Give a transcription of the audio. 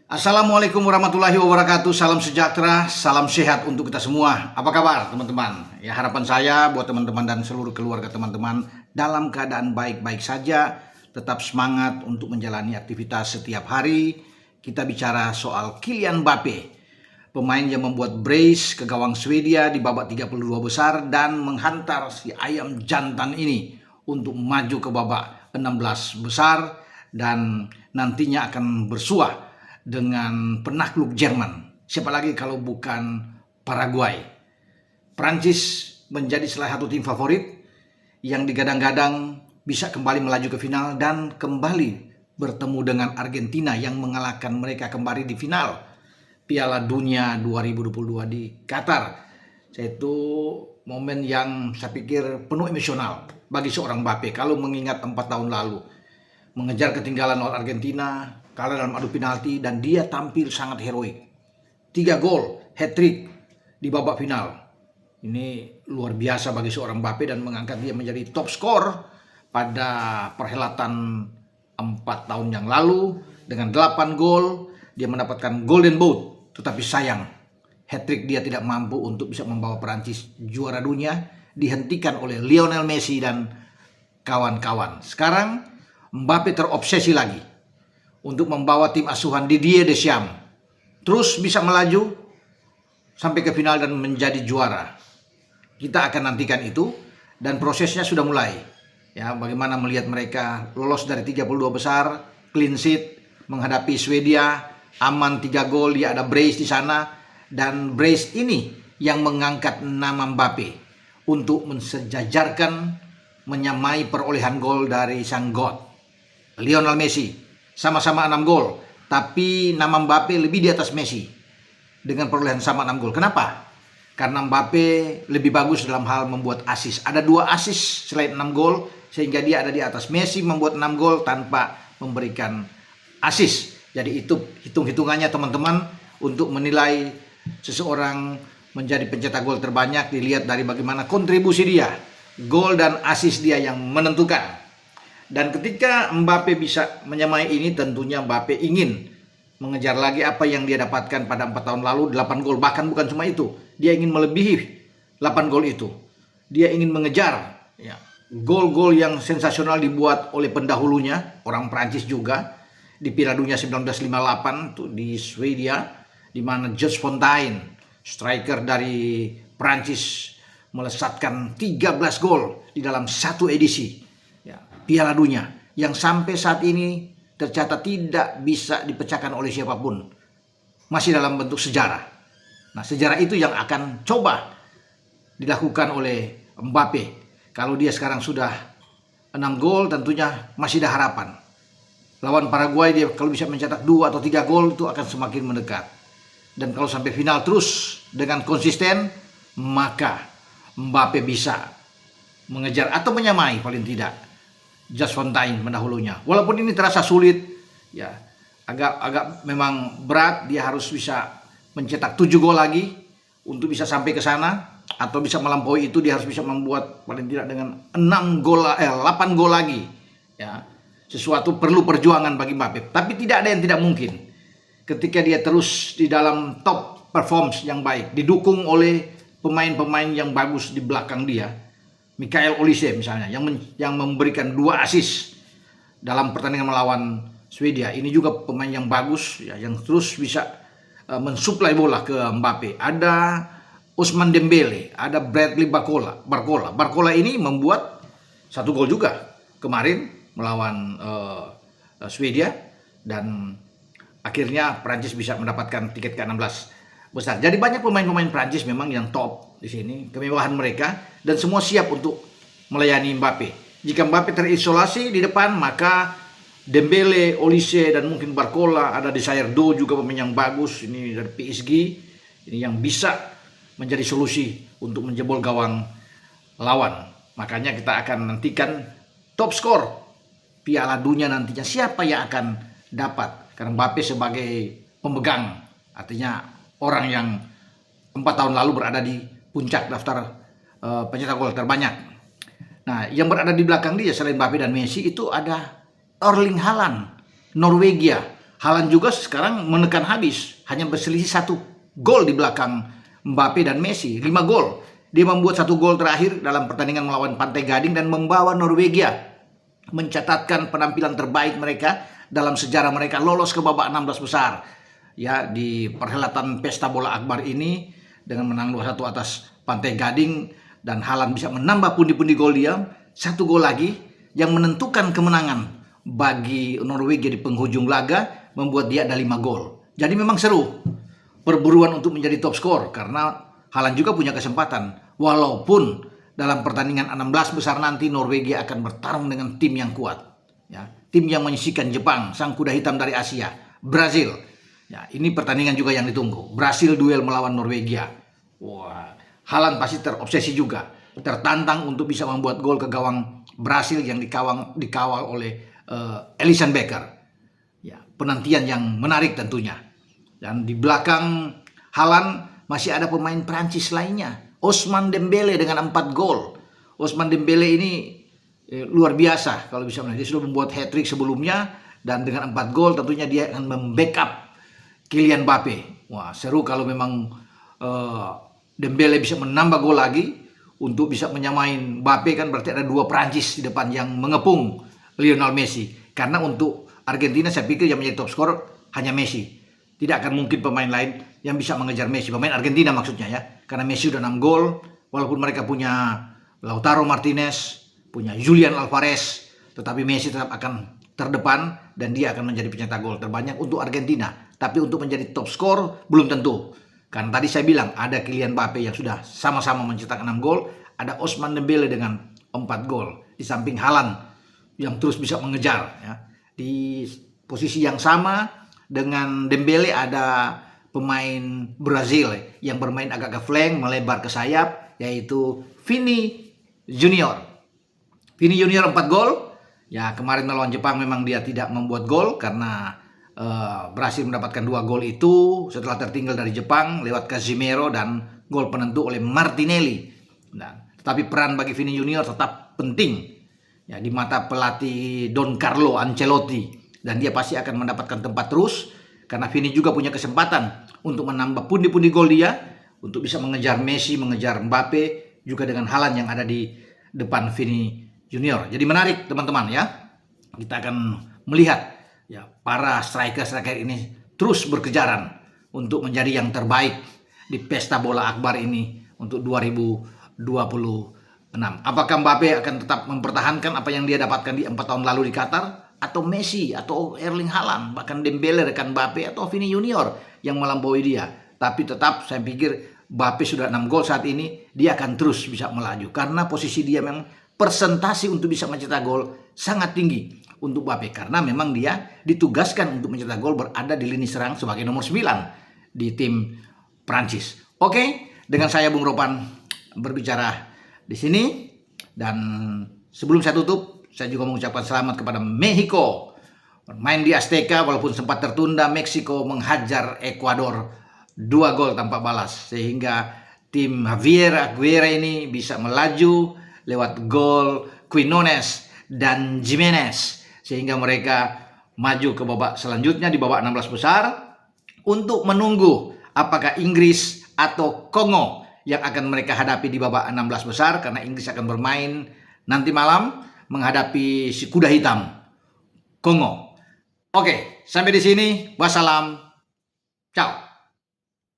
Assalamualaikum warahmatullahi wabarakatuh. Salam sejahtera, salam sehat untuk kita semua. Apa kabar teman-teman? Ya, harapan saya buat teman-teman dan seluruh keluarga teman-teman dalam keadaan baik-baik saja, tetap semangat untuk menjalani aktivitas setiap hari. Kita bicara soal Kylian Mbappe, pemain yang membuat brace ke gawang Swedia di babak 32 besar dan menghantar si ayam jantan ini untuk maju ke babak 16 besar dan nantinya akan bersuah dengan penakluk Jerman. Siapa lagi kalau bukan Paraguay. Prancis menjadi salah satu tim favorit yang digadang-gadang bisa kembali melaju ke final dan kembali bertemu dengan Argentina yang mengalahkan mereka kembali di final Piala Dunia 2022 di Qatar. Itu momen yang saya pikir penuh emosional bagi seorang Mbappe kalau mengingat 4 tahun lalu mengejar ketinggalan oleh Argentina, kalah dalam adu penalti, dan dia tampil sangat heroik. 3 gol, hat-trick di babak final. Ini luar biasa bagi seorang Mbappe dan mengangkat dia menjadi top skor pada perhelatan 4 tahun yang lalu. Dengan 8 gol, dia mendapatkan Golden Boot. Tetapi sayang, hat-trick dia tidak mampu untuk bisa membawa Perancis juara dunia. Dihentikan oleh Lionel Messi dan kawan-kawan. Sekarang Mbappe terobsesi lagi untuk membawa tim asuhan Didier Deschamps terus bisa melaju sampai ke final dan menjadi juara. Kita akan nantikan itu dan prosesnya sudah mulai. Ya, bagaimana melihat mereka lolos dari 32 besar, clean sheet menghadapi Swedia, aman 3 gol, dia ada brace di sana dan brace ini yang mengangkat nama Mbappe untuk mensejajarkan menyamai perolehan gol dari sang god Lionel Messi. Sama-sama 6 gol, tapi nama Mbappe lebih di atas Messi dengan perolehan sama 6 gol. Kenapa? Karena Mbappe lebih bagus dalam hal membuat assist. Ada 2 assist selain 6 gol, sehingga dia ada di atas Messi membuat 6 gol tanpa memberikan assist. Jadi itu hitung-hitungannya teman-teman untuk menilai seseorang menjadi pencetak gol terbanyak dilihat dari bagaimana kontribusi dia, gol dan assist dia yang menentukan. Dan ketika Mbappe bisa menyamai ini, tentunya Mbappe ingin mengejar lagi apa yang dia dapatkan pada 4 tahun lalu, 8 gol. Bahkan bukan cuma itu, dia ingin melebihi 8 gol itu. Dia ingin mengejar gol-gol yang sensasional dibuat oleh pendahulunya, orang Prancis juga, di Piala Dunia 1958 tuh di Swedia, di mana Just Fontaine, striker dari Prancis, melesatkan 13 gol di dalam satu edisi Piala Dunia yang sampai saat ini tercatat tidak bisa dipecahkan oleh siapapun. Masih dalam bentuk sejarah. Nah, sejarah itu yang akan coba dilakukan oleh Mbappe. Kalau dia sekarang sudah 6 gol, tentunya masih ada harapan. Lawan Paraguay dia kalau bisa mencetak 2 atau 3 gol itu akan semakin mendekat. Dan kalau sampai final terus dengan konsisten, maka Mbappe bisa mengejar atau menyamai paling tidak Just Fontaine pendahulunya. Walaupun ini terasa sulit, ya agak memang berat. Dia harus bisa mencetak 7 gol lagi untuk bisa sampai ke sana, atau bisa melampaui itu dia harus bisa membuat paling tidak dengan 8 gol lagi. Ya, sesuatu perlu perjuangan bagi Mbappe. Tapi tidak ada yang tidak mungkin ketika dia terus di dalam top performance yang baik, didukung oleh pemain-pemain yang bagus di belakang dia. Mikael Olise misalnya yang memberikan 2 assist dalam pertandingan melawan Swedia. Ini juga pemain yang bagus ya, yang terus bisa mensuplai bola ke Mbappe. Ada Ousmane Dembele, ada Bradley Barcola ini membuat 1 gol juga kemarin melawan Swedia dan akhirnya Prancis bisa mendapatkan tiket ke-16 besar. Jadi banyak pemain-pemain Prancis memang yang top di sini, kemewahan mereka, dan semua siap untuk melayani Mbappe. Jika Mbappe terisolasi di depan, maka Dembele, Olise, dan mungkin Barcola, ada Desire Do juga pemain yang bagus ini dari PSG, ini yang bisa menjadi solusi untuk menjebol gawang lawan. Makanya kita akan nantikan top skor Piala Dunia nantinya siapa yang akan dapat. Karena Mbappe sebagai pemegang, artinya orang yang 4 tahun lalu berada di puncak daftar pencetak gol terbanyak. Nah, yang berada di belakang dia selain Mbappe dan Messi itu ada Erling Haaland, Norwegia. Haaland juga sekarang menekan habis, hanya berselisih 1 gol di belakang Mbappe dan Messi, 5 gol. Dia membuat 1 gol terakhir dalam pertandingan melawan Pantai Gading dan membawa Norwegia mencatatkan penampilan terbaik mereka dalam sejarah mereka lolos ke babak 16 besar. Ya, di perhelatan Pesta Bola Akbar ini dengan menang 2-1 atas Pantai Gading, dan Haaland bisa menambah pundi-pundi gol dia, 1 gol lagi yang menentukan kemenangan bagi Norwegia di penghujung laga, membuat dia ada 5 gol. Jadi memang seru perburuan untuk menjadi top skor, karena Haaland juga punya kesempatan. Walaupun dalam pertandingan 16 besar nanti Norwegia akan bertarung dengan tim yang kuat, ya, tim yang menyisihkan Jepang, sang kuda hitam dari Asia, Brazil. Ya, ini pertandingan juga yang ditunggu. Brasil duel melawan Norwegia. Wah, Haaland pasti terobsesi juga, tertantang untuk bisa membuat gol ke gawang Brasil yang dikawal oleh Alisson Becker. Ya, penantian yang menarik tentunya. Dan di belakang Haaland masih ada pemain Prancis lainnya, Ousmane Dembélé dengan 4 gol. Ousmane Dembélé ini luar biasa kalau bisa menang. Dia sudah membuat hat-trick sebelumnya, dan dengan 4 gol tentunya dia akan membackup Kylian Mbappe. Wah, seru kalau memang Dembélé bisa menambah gol lagi untuk bisa menyamain Mbappe, kan berarti ada 2 Prancis di depan yang mengepung Lionel Messi. Karena untuk Argentina saya pikir yang menjadi top skor hanya Messi. Tidak akan mungkin pemain lain yang bisa mengejar Messi. Pemain Argentina maksudnya ya. Karena Messi udah 6 gol, walaupun mereka punya Lautaro Martinez, punya Julian Alvarez, tetapi Messi tetap akan terdepan dan dia akan menjadi pencetak gol terbanyak untuk Argentina. Tapi untuk menjadi top skor belum tentu. Karena tadi saya bilang ada Kylian Mbappe yang sudah sama-sama mencetak 6 gol, ada Ousmane Dembélé dengan 4 gol. Di samping Haaland yang terus bisa mengejar, ya. Di posisi yang sama dengan Dembélé ada pemain Brazil yang bermain agak ke flank, melebar ke sayap, yaitu Vini Junior. Vini Junior 4 gol. Ya, kemarin melawan Jepang memang dia tidak membuat gol karena berhasil mendapatkan 2 gol itu setelah tertinggal dari Jepang lewat Casemiro dan gol penentu oleh Martinelli. Nah, tetapi peran bagi Vini Junior tetap penting, ya, di mata pelatih Don Carlo Ancelotti, dan dia pasti akan mendapatkan tempat terus karena Vini juga punya kesempatan untuk menambah pundi-pundi gol dia untuk bisa mengejar Messi, mengejar Mbappe, juga dengan Haaland yang ada di depan Vini Junior. Jadi menarik teman-teman ya. Kita akan melihat ya para striker-striker ini terus berkejaran untuk menjadi yang terbaik di Pesta Bola Akbar ini untuk 2026. Apakah Mbappe akan tetap mempertahankan apa yang dia dapatkan di 4 tahun lalu di Qatar, atau Messi, atau Erling Haaland, bahkan Dembélé rekan Mbappe, atau Vini Junior yang melampaui dia? Tapi tetap saya pikir Mbappe sudah 6 gol saat ini, dia akan terus bisa melaju karena posisi dia memang persentase untuk bisa mencetak gol sangat tinggi untuk Mbappe, karena memang dia ditugaskan untuk mencetak gol berada di lini serang sebagai nomor 9 di tim Prancis. Oke, dengan saya Bung Ropan berbicara di sini, dan sebelum saya tutup, saya juga mengucapkan selamat kepada Meksiko. Bermain di Azteca walaupun sempat tertunda, Meksiko menghajar Ekuador 2 gol tanpa balas, sehingga tim Javier Aguirre ini bisa melaju lewat gol Quinones dan Jimenez, sehingga mereka maju ke babak selanjutnya di babak 16 besar untuk menunggu apakah Inggris atau Kongo yang akan mereka hadapi di babak 16 besar, karena Inggris akan bermain nanti malam menghadapi si kuda hitam Kongo. Oke, sampai di sini. Wassalam. Ciao.